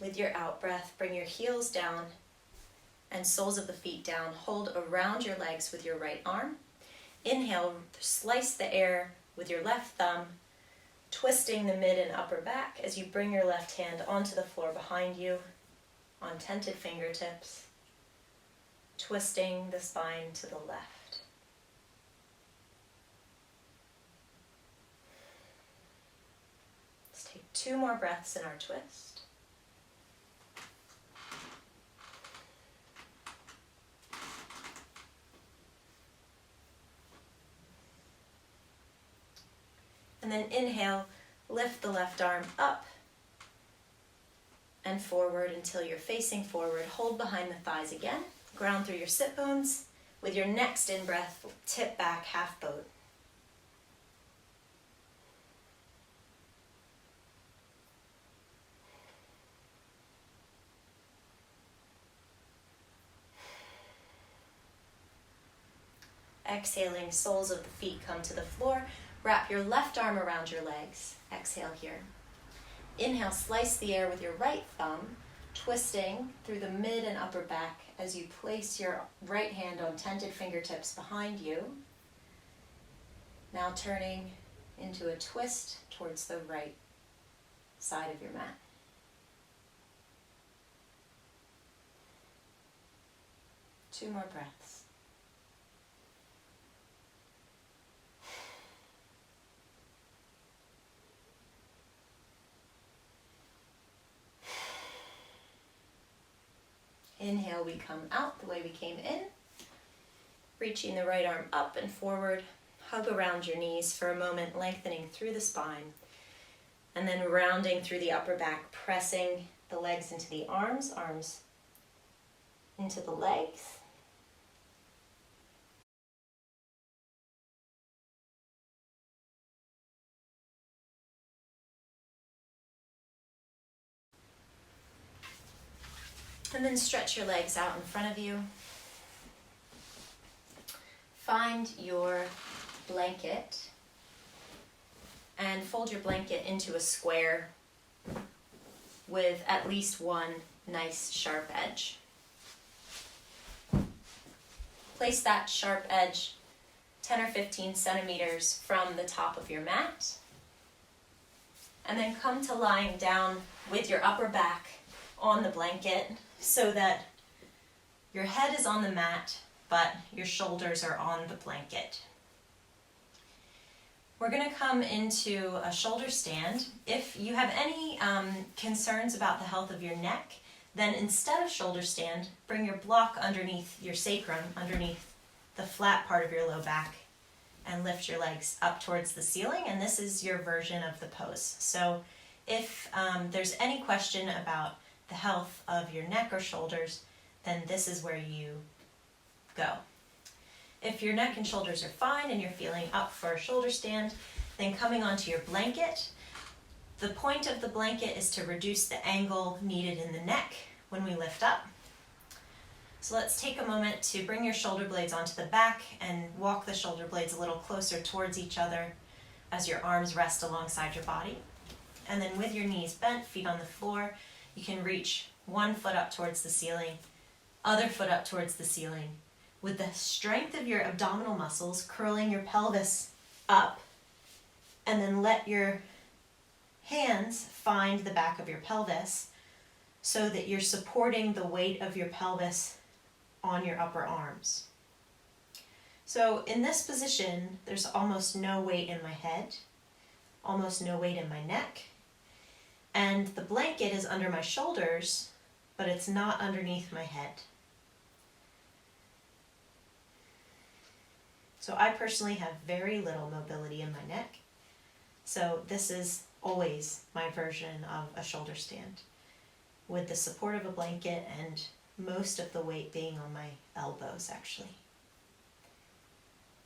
With your out breath, bring your heels down and soles of the feet down. Hold around your legs with your right arm. Inhale, slice the air with your left thumb, twisting the mid and upper back as you bring your left hand onto the floor behind you on tented fingertips, twisting the spine to the left. Let's take 2 more breaths in our twist. And then inhale, lift the left arm up and forward until you're facing forward. Hold behind the thighs again. Ground through your sit bones. With your next in-breath, tip back, half boat. Exhaling, soles of the feet come to the floor. Wrap your left arm around your legs. Exhale here. Inhale, slice the air with your right thumb, twisting through the mid and upper back as you place your right hand on tented fingertips behind you. Now turning into a twist towards the right side of your mat. Two more breaths. Inhale, we come out the way we came in, reaching the right arm up and forward. Hug around your knees for a moment, lengthening through the spine. And then rounding through the upper back, pressing the legs into the arms, arms into the legs. And then stretch your legs out in front of you. Find your blanket and fold your blanket into a square with at least one nice sharp edge. Place that sharp edge 10 or 15 centimeters from the top of your mat, and then come to lying down with your upper back on the blanket so that your head is on the mat, but your shoulders are on the blanket. We're going to come into a shoulder stand. If you have any concerns about the health of your neck, then instead of shoulder stand, bring your block underneath your sacrum, underneath the flat part of your low back, and lift your legs up towards the ceiling, and this is your version of the pose. So if there's any question about the health of your neck or shoulders, then this is where you go. If your neck and shoulders are fine and you're feeling up for a shoulder stand, then coming onto your blanket. The point of the blanket is to reduce the angle needed in the neck when we lift up. So let's take a moment to bring your shoulder blades onto the back and walk the shoulder blades a little closer towards each other as your arms rest alongside your body. And then with your knees bent, feet on the floor, you can reach one foot up towards the ceiling, other foot up towards the ceiling. With the strength of your abdominal muscles, curling your pelvis up, and then let your hands find the back of your pelvis so that you're supporting the weight of your pelvis on your upper arms. So in this position, there's almost no weight in my head, almost no weight in my neck, and the blanket is under my shoulders, but it's not underneath my head. So I personally have very little mobility in my neck, so this is always my version of a shoulder stand, with the support of a blanket and most of the weight being on my elbows, actually.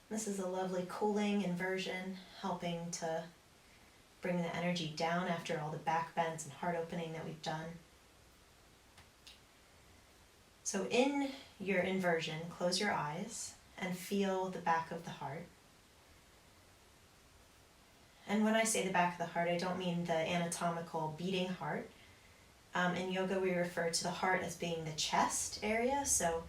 This is a lovely cooling inversion, helping to bring the energy down after all the back bends and heart opening that we've done. So in your inversion, close your eyes and feel the back of the heart. And when I say the back of the heart, I don't mean the anatomical beating heart. In yoga, we refer to the heart as being the chest area, so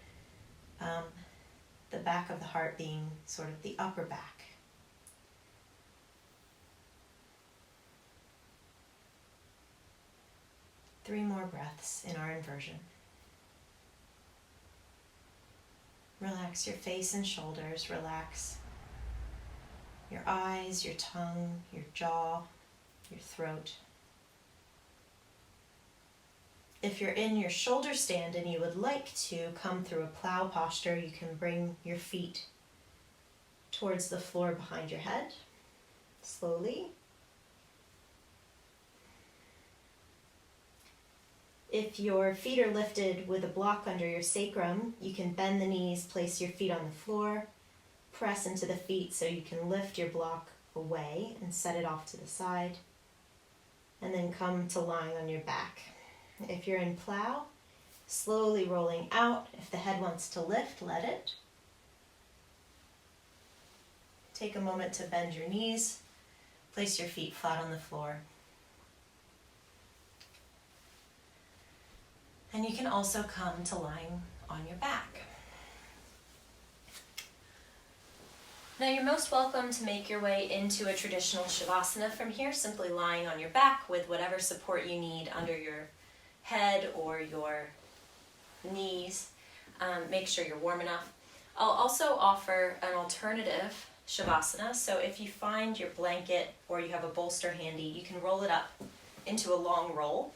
the back of the heart being sort of the upper back. Three more breaths in our inversion. Relax your face and shoulders, relax your eyes, your tongue, your jaw, your throat. If you're in your shoulder stand and you would like to come through a plow posture, you can bring your feet towards the floor behind your head, slowly. If your feet are lifted with a block under your sacrum, you can bend the knees, place your feet on the floor, press into the feet so you can lift your block away and set it off to the side, and then come to lying on your back. If you're in plow, slowly rolling out. If the head wants to lift, let it. Take a moment to bend your knees, place your feet flat on the floor. And you can also come to lying on your back. Now you're most welcome to make your way into a traditional Shavasana from here, simply lying on your back with whatever support you need under your head or your knees. Make sure you're warm enough. I'll also offer an alternative Shavasana, so if you find your blanket or you have a bolster handy, you can roll it up into a long roll.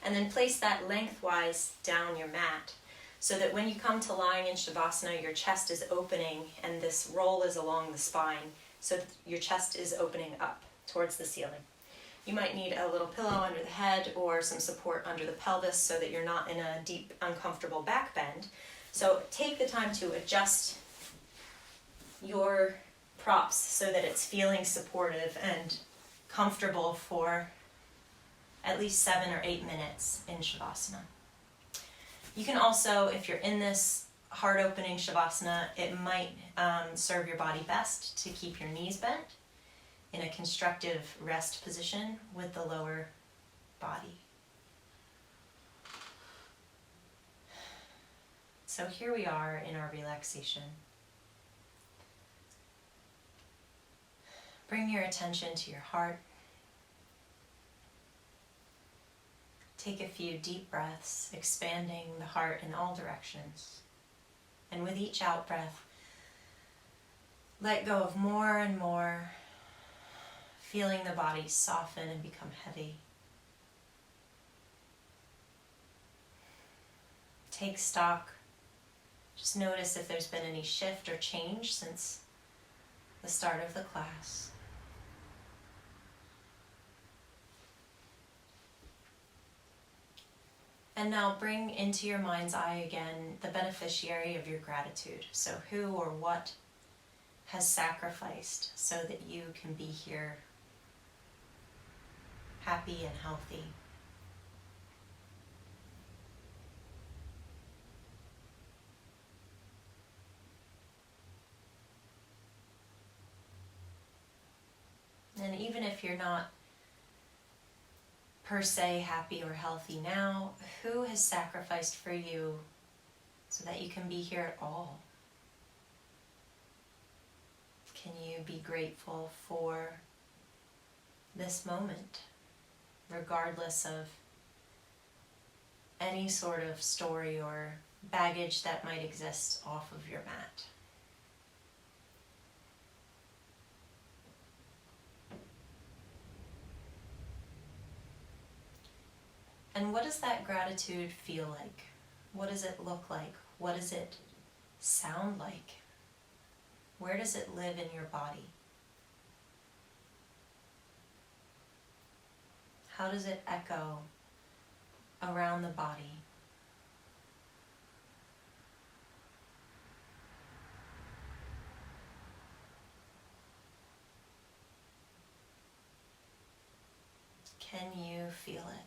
And then place that lengthwise down your mat so that when you come to lying in Shavasana, your chest is opening and this roll is along the spine so that your chest is opening up towards the ceiling. You might need a little pillow under the head or some support under the pelvis so that you're not in a deep, uncomfortable back bend. So take the time to adjust your props so that it's feeling supportive and comfortable for at least 7 or 8 minutes in Shavasana. You can also, if you're in this heart-opening Shavasana, it might serve your body best to keep your knees bent in a constructive rest position with the lower body. So here we are in our relaxation. Bring your attention to your heart. Take a few deep breaths, expanding the heart in all directions. And with each out-breath, let go of more and more, feeling the body soften and become heavy. Take stock. Just notice if there's been any shift or change since the start of the class. And now bring into your mind's eye again the beneficiary of your gratitude. So who or what has sacrificed so that you can be here happy and healthy. And even if you're not per se happy or healthy now, who has sacrificed for you so that you can be here at all? Can you be grateful for this moment, regardless of any sort of story or baggage that might exist off of your mat? And what does that gratitude feel like? What does it look like? What does it sound like? Where does it live in your body? How does it echo around the body? Can you feel it?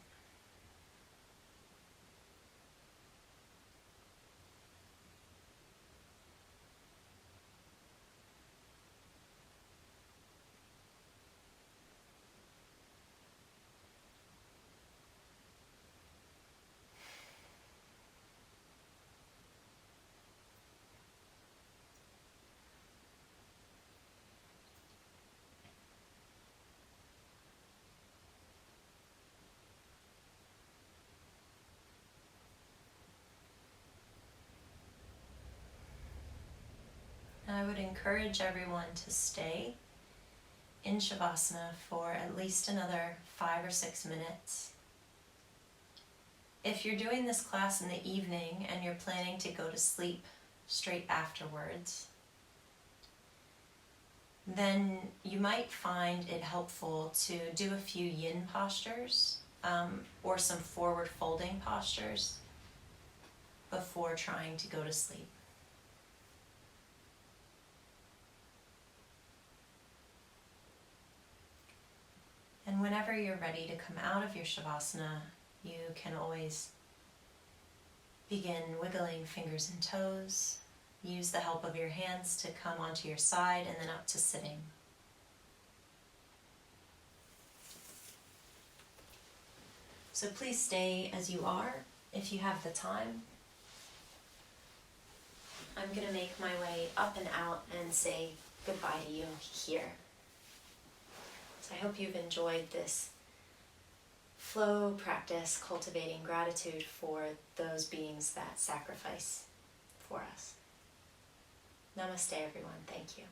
I would encourage everyone to stay in Shavasana for at least another 5 or 6 minutes. If you're doing this class in the evening and you're planning to go to sleep straight afterwards, then you might find it helpful to do a few yin postures or some forward folding postures before trying to go to sleep. And whenever you're ready to come out of your Shavasana, you can always begin wiggling fingers and toes. Use the help of your hands to come onto your side and then up to sitting. So please stay as you are if you have the time. I'm going to make my way up and out and say goodbye to you here. So I hope you've enjoyed this flow practice, cultivating gratitude for those beings that sacrifice for us. Namaste, everyone. Thank you.